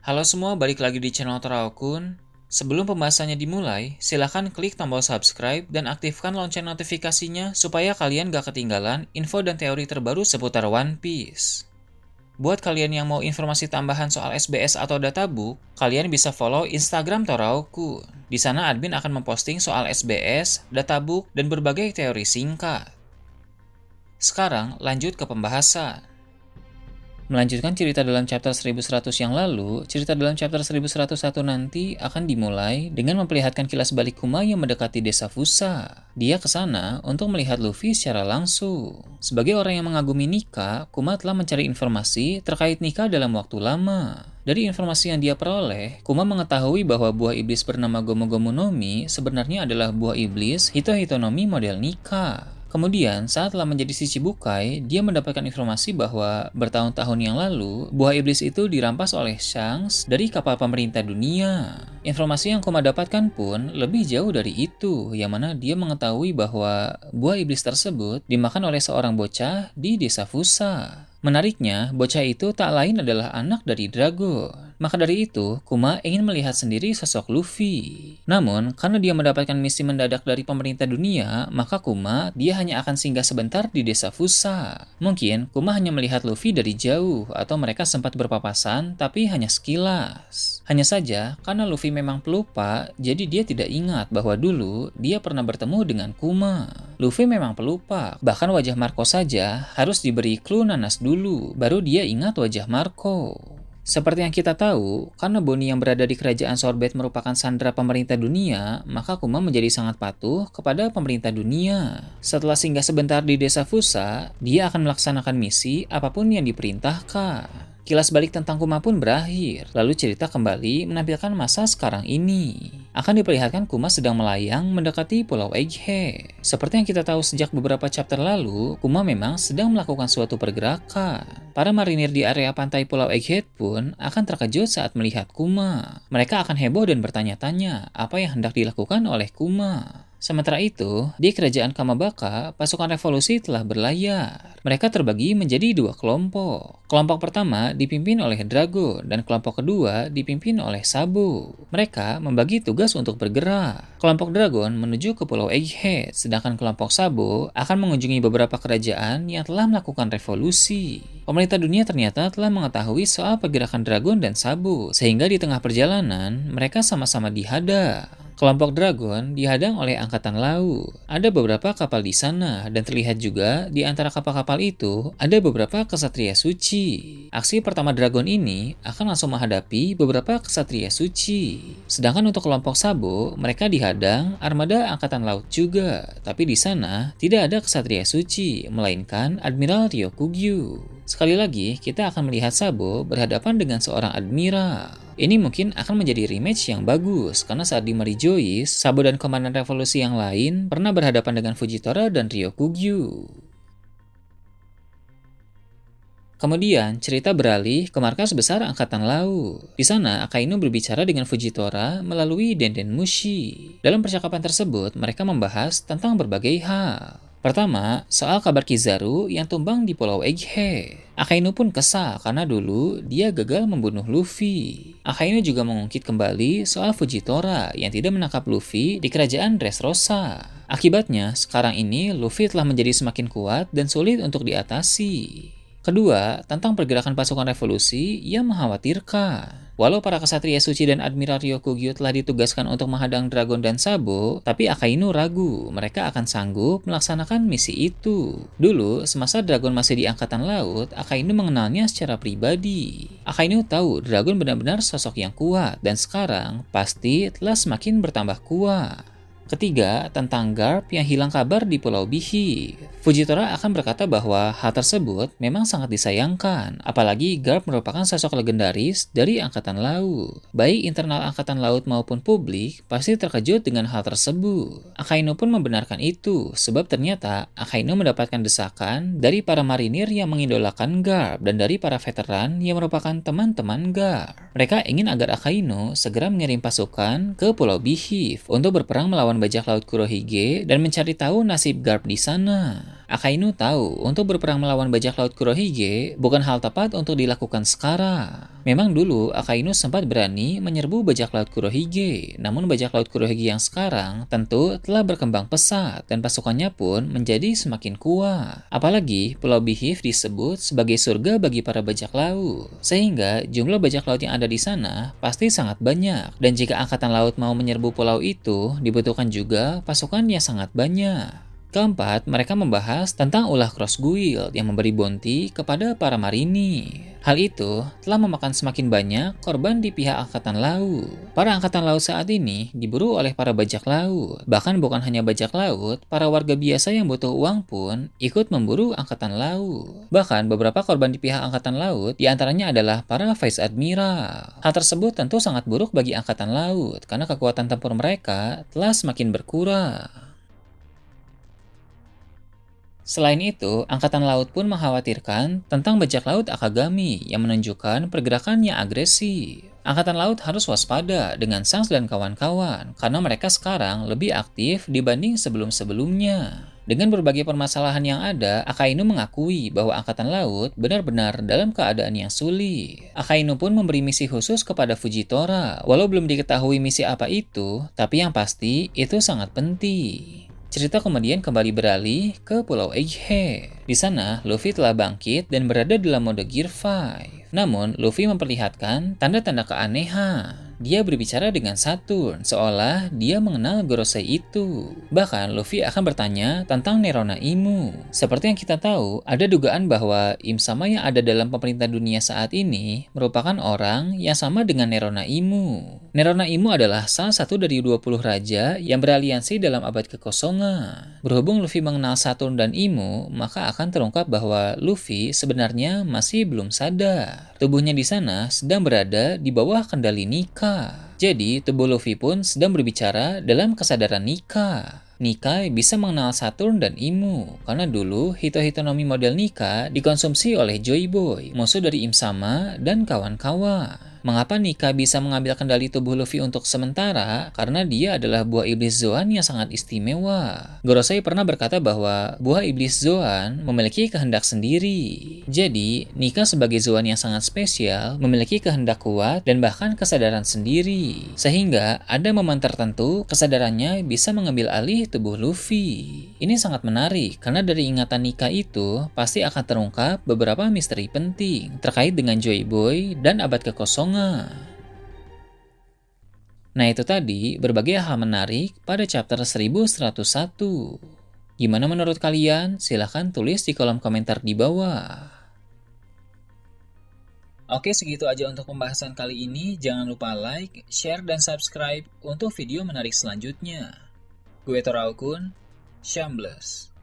Halo semua, balik lagi di channel Teraokun. Sebelum pembahasannya dimulai, silahkan klik tombol subscribe dan aktifkan lonceng notifikasinya supaya kalian gak ketinggalan info dan teori terbaru seputar One Piece. Buat kalian yang mau informasi tambahan soal SBS atau databook, kalian bisa follow Instagram Teraokun. Di sana admin akan memposting soal SBS, databook, dan berbagai teori singkat. Sekarang lanjut ke pembahasan. Melanjutkan cerita dalam chapter 1100 yang lalu, cerita dalam chapter 1101 nanti akan dimulai dengan memperlihatkan kilas balik Kuma yang mendekati desa Fusa. Dia ke sana untuk melihat Luffy secara langsung. Sebagai orang yang mengagumi Nika, Kuma telah mencari informasi terkait Nika dalam waktu lama. Dari informasi yang dia peroleh, Kuma mengetahui bahwa buah iblis bernama Gomu Gomu no Mi sebenarnya adalah buah iblis Hito Hito no Mi model Nika. Kemudian, saat telah menjadi Shichibukai, dia mendapatkan informasi bahwa bertahun-tahun yang lalu, buah iblis itu dirampas oleh Shanks dari kapal pemerintah dunia. Informasi yang Kuma dapatkan pun lebih jauh dari itu, yang mana dia mengetahui bahwa buah iblis tersebut dimakan oleh seorang bocah di desa Fusa. Menariknya, bocah itu tak lain adalah anak dari Dragon. Maka dari itu, Kuma ingin melihat sendiri sosok Luffy. Namun, karena dia mendapatkan misi mendadak dari pemerintah dunia, maka dia hanya akan singgah sebentar di desa Fusa. Mungkin, Kuma hanya melihat Luffy dari jauh, atau mereka sempat berpapasan, tapi hanya sekilas. Hanya saja, karena Luffy memang pelupa, jadi dia tidak ingat bahwa dulu dia pernah bertemu dengan Kuma. Luffy memang pelupa, bahkan wajah Marco saja harus diberi clue nanas dulu, baru dia ingat wajah Marco. Seperti yang kita tahu, karena Bonnie yang berada di kerajaan Sorbet merupakan sandera pemerintah dunia, maka Kuma menjadi sangat patuh kepada pemerintah dunia. Setelah singgah sebentar di desa Fusa, dia akan melaksanakan misi apapun yang diperintahkan. Kilas balik tentang Kuma pun berakhir, lalu cerita kembali menampilkan masa sekarang ini. Akan diperlihatkan Kuma sedang melayang mendekati Pulau Egghead. Seperti yang kita tahu sejak beberapa chapter lalu, Kuma memang sedang melakukan suatu pergerakan. Para marinir di area pantai Pulau Egghead pun akan terkejut saat melihat Kuma. Mereka akan heboh dan bertanya-tanya apa yang hendak dilakukan oleh Kuma. Sementara itu, di kerajaan Kamabaka, pasukan revolusi telah berlayar. Mereka terbagi menjadi dua kelompok. Kelompok pertama dipimpin oleh Drago, dan kelompok kedua dipimpin oleh Sabo. Mereka membagi tugas untuk bergerak. Kelompok Dragon menuju ke Pulau Egghead, sedangkan kelompok Sabo akan mengunjungi beberapa kerajaan yang telah melakukan revolusi. Pemerintah dunia ternyata telah mengetahui soal pergerakan Dragon dan Sabo, sehingga di tengah perjalanan mereka sama-sama dihadang. Kelompok Dragon dihadang oleh angkatan laut. Ada beberapa kapal di sana, dan terlihat juga di antara kapal-kapal itu ada beberapa kesatria suci. Aksi pertama Dragon ini akan langsung menghadapi beberapa kesatria suci. Sedangkan untuk kelompok Sabo, mereka dihadang armada angkatan laut juga. Tapi di sana tidak ada kesatria suci, melainkan Admiral Ryokugyu. Sekali lagi, kita akan melihat Sabo berhadapan dengan seorang admiral. Ini mungkin akan menjadi rematch yang bagus, karena saat di Mary Joyce, Sabo dan komandan revolusi yang lain pernah berhadapan dengan Fujitora dan Ryokugyu. Kemudian, cerita beralih ke markas besar Angkatan Laut. Di sana, Akainu berbicara dengan Fujitora melalui Denden Mushi. Dalam percakapan tersebut, mereka membahas tentang berbagai hal. Pertama, soal kabar Kizaru yang tumbang di Pulau Egghead. Akainu pun kesal karena dulu dia gagal membunuh Luffy. Akainu juga mengungkit kembali soal Fujitora yang tidak menangkap Luffy di kerajaan Dressrosa. Akibatnya, sekarang ini Luffy telah menjadi semakin kuat dan sulit untuk diatasi. Kedua, tentang pergerakan pasukan revolusi yang mengkhawatirkan. Walau para kesatria suci dan Admiral Ryokugyu telah ditugaskan untuk menghadang Dragon dan Sabo, tapi Akainu ragu mereka akan sanggup melaksanakan misi itu. Dulu, semasa Dragon masih di Angkatan Laut, Akainu mengenalnya secara pribadi. Akainu tahu Dragon benar-benar sosok yang kuat, dan sekarang pasti telah semakin bertambah kuat. Ketiga, tentang Garp yang hilang kabar di Pulau Beheave. Fujitora akan berkata bahwa hal tersebut memang sangat disayangkan, apalagi Garp merupakan sosok legendaris dari Angkatan Laut. Baik internal Angkatan Laut maupun publik pasti terkejut dengan hal tersebut. Akainu pun membenarkan itu, sebab ternyata Akainu mendapatkan desakan dari para marinir yang mengidolakan Garp dan dari para veteran yang merupakan teman-teman Garp. Mereka ingin agar Akainu segera mengirim pasukan ke Pulau Beheave untuk berperang melawan bajak laut Kurohige dan mencari tahu nasib Garp di sana. Akainu tahu untuk berperang melawan bajak laut Kurohige bukan hal tepat untuk dilakukan sekarang. Memang dulu Akainu sempat berani menyerbu bajak laut Kurohige, namun bajak laut Kurohige yang sekarang tentu telah berkembang pesat dan pasukannya pun menjadi semakin kuat. Apalagi Pulau Bihif disebut sebagai surga bagi para bajak laut, sehingga jumlah bajak laut yang ada di sana pasti sangat banyak. Dan jika angkatan laut mau menyerbu pulau itu, dibutuhkan juga pasukan yang sangat banyak. Keempat, mereka membahas tentang ulah Cross Guild yang memberi bounty kepada para marini. Hal itu telah memakan semakin banyak korban di pihak angkatan laut. Para angkatan laut saat ini diburu oleh para bajak laut. Bahkan bukan hanya bajak laut, para warga biasa yang butuh uang pun ikut memburu angkatan laut. Bahkan beberapa korban di pihak angkatan laut diantaranya adalah para Vice Admiral. Hal tersebut tentu sangat buruk bagi angkatan laut karena kekuatan tempur mereka telah semakin berkurang. Selain itu, Angkatan Laut pun mengkhawatirkan tentang bajak laut Akagami yang menunjukkan pergerakan yang agresif. Angkatan Laut harus waspada dengan Shanks dan kawan-kawan karena mereka sekarang lebih aktif dibanding sebelum-sebelumnya. Dengan berbagai permasalahan yang ada, Akainu mengakui bahwa Angkatan Laut benar-benar dalam keadaan yang sulit. Akainu pun memberi misi khusus kepada Fujitora, walau belum diketahui misi apa itu, tapi yang pasti itu sangat penting. Cerita kemudian kembali beralih ke Pulau Egghead. Di sana, Luffy telah bangkit dan berada dalam mode Gear 5. Namun, Luffy memperlihatkan tanda-tanda keanehan. Dia berbicara dengan Saturn, seolah dia mengenal Gorosei itu. Bahkan, Luffy akan bertanya tentang Nerona Imu. Seperti yang kita tahu, ada dugaan bahwa Im Sama yang ada dalam pemerintah dunia saat ini merupakan orang yang sama dengan Nerona Imu. Nerona Imu adalah salah satu dari 20 raja yang beraliansi dalam abad kekosongan. Berhubung Luffy mengenal Saturn dan Imu, maka akan terungkap bahwa Luffy sebenarnya masih belum sadar. Tubuhnya di sana sedang berada di bawah kendali Nika. Jadi, tubuh Luffy pun sedang berbicara dalam kesadaran Nika. Nika bisa mengenal Saturn dan Imu, karena dulu Hito-Hitonomi model Nika dikonsumsi oleh Joy Boy, musuh dari Im Sama dan kawan-kawan. Mengapa Nika bisa mengambil kendali tubuh Luffy untuk sementara? Karena dia adalah buah iblis Zoan yang sangat istimewa. Gorosei pernah berkata bahwa buah iblis Zoan memiliki kehendak sendiri. Jadi, Nika sebagai Zoan yang sangat spesial memiliki kehendak kuat dan bahkan kesadaran sendiri. Sehingga ada momen tertentu kesadarannya bisa mengambil alih tubuh Luffy. Ini sangat menarik karena dari ingatan Nika itu pasti akan terungkap beberapa misteri penting terkait dengan Joy Boy dan abad kekosongan. Nah itu tadi berbagai hal menarik pada chapter 1101. Gimana menurut kalian? Silahkan tulis di kolom komentar di bawah. Oke, segitu aja untuk pembahasan kali ini. Jangan lupa like, share, dan subscribe untuk video menarik selanjutnya. Gue Toraukun, Shambles.